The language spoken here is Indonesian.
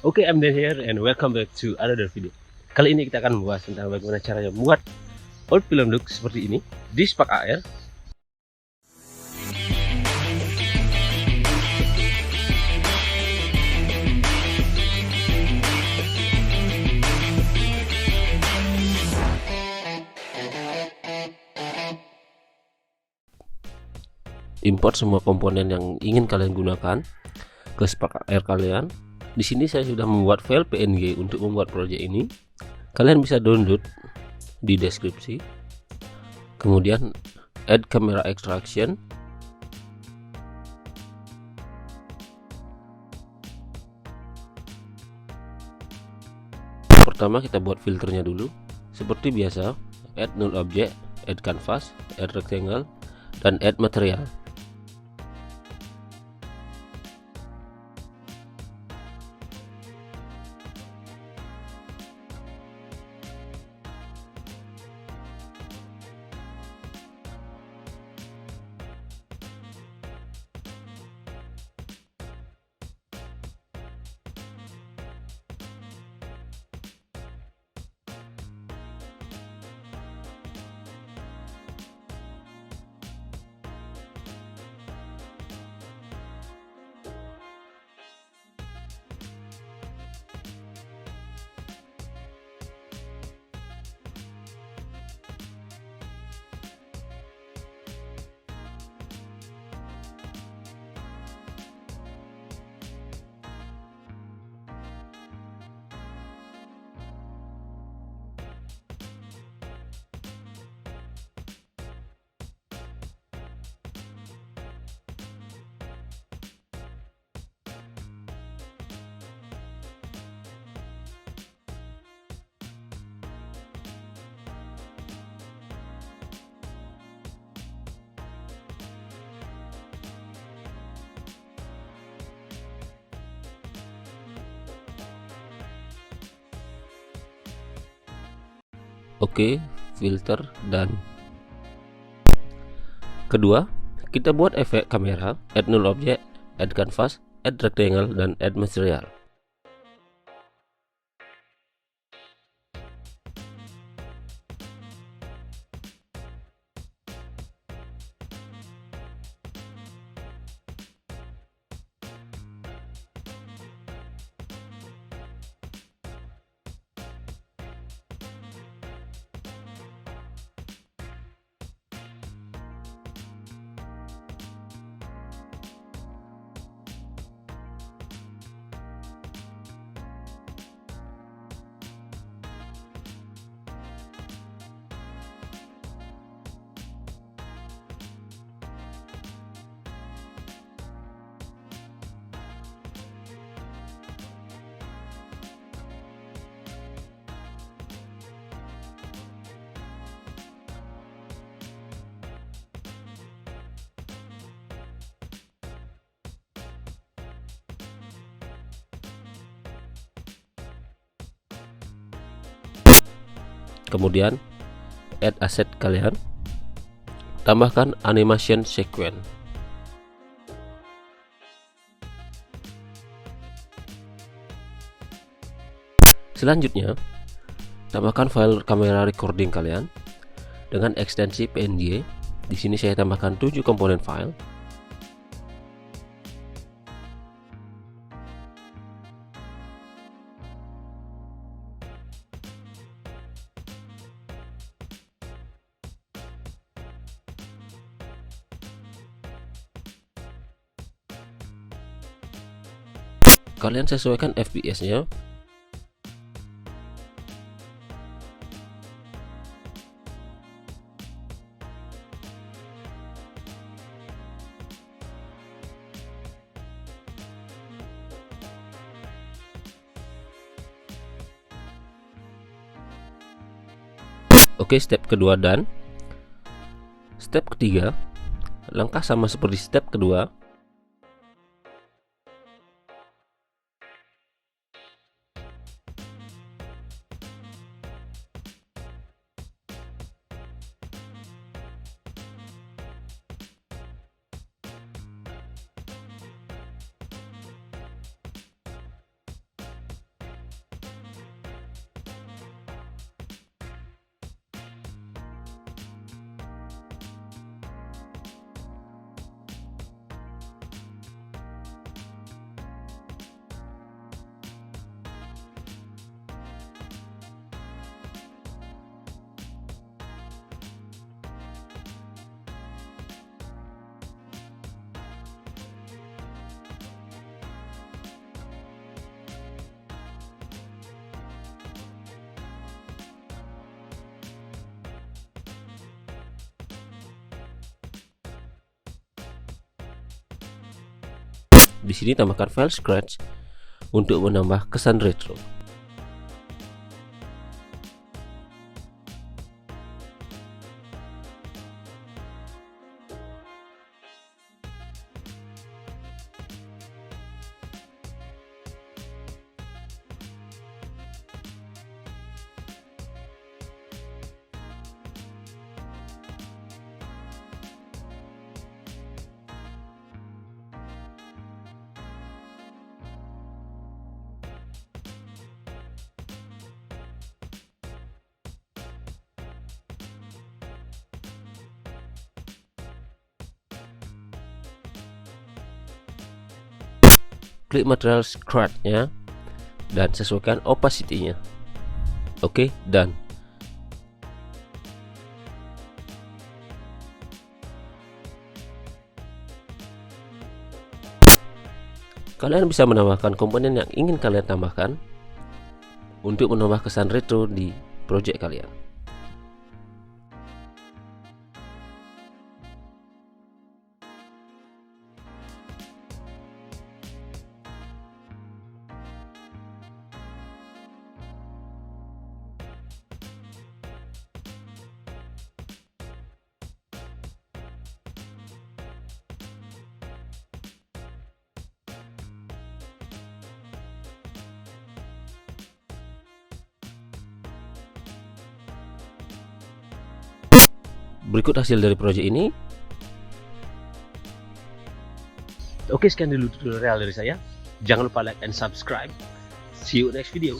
Oke, I'm Dan here and welcome back to another video. Kali ini kita akan membahas tentang bagaimana caranya membuat old film look seperti ini di Spark AR. Import semua komponen yang ingin kalian gunakan ke Spark AR kalian. Di sini saya sudah membuat file PNG untuk membuat project ini. Kalian bisa download di deskripsi. Kemudian add camera extraction. Pertama kita buat filternya dulu. Seperti biasa, add null object, add canvas, add rectangle, dan add material. Oke, filter dan kedua kita buat efek kamera, add null object, add canvas, add rectangle, dan add material. Kemudian add asset kalian, tambahkan animation sequence. Selanjutnya tambahkan file kamera recording kalian dengan ekstensi PNG. Di sini saya tambahkan 7 komponen file. Kalian sesuaikan FPS-nya. Oke, step kedua dan step ketiga, langkah sama seperti step kedua. Di sini tambahkan file Scratch untuk menambah kesan retro. Klik material Scratch-nya dan sesuaikan opacity-nya. Oke, dan kalian bisa menambahkan komponen yang ingin kalian tambahkan untuk menambah kesan retro di project kalian. Berikut hasil dari project ini. Oke, sekian dulu tutorial dari saya. Jangan lupa like and subscribe. See you next video.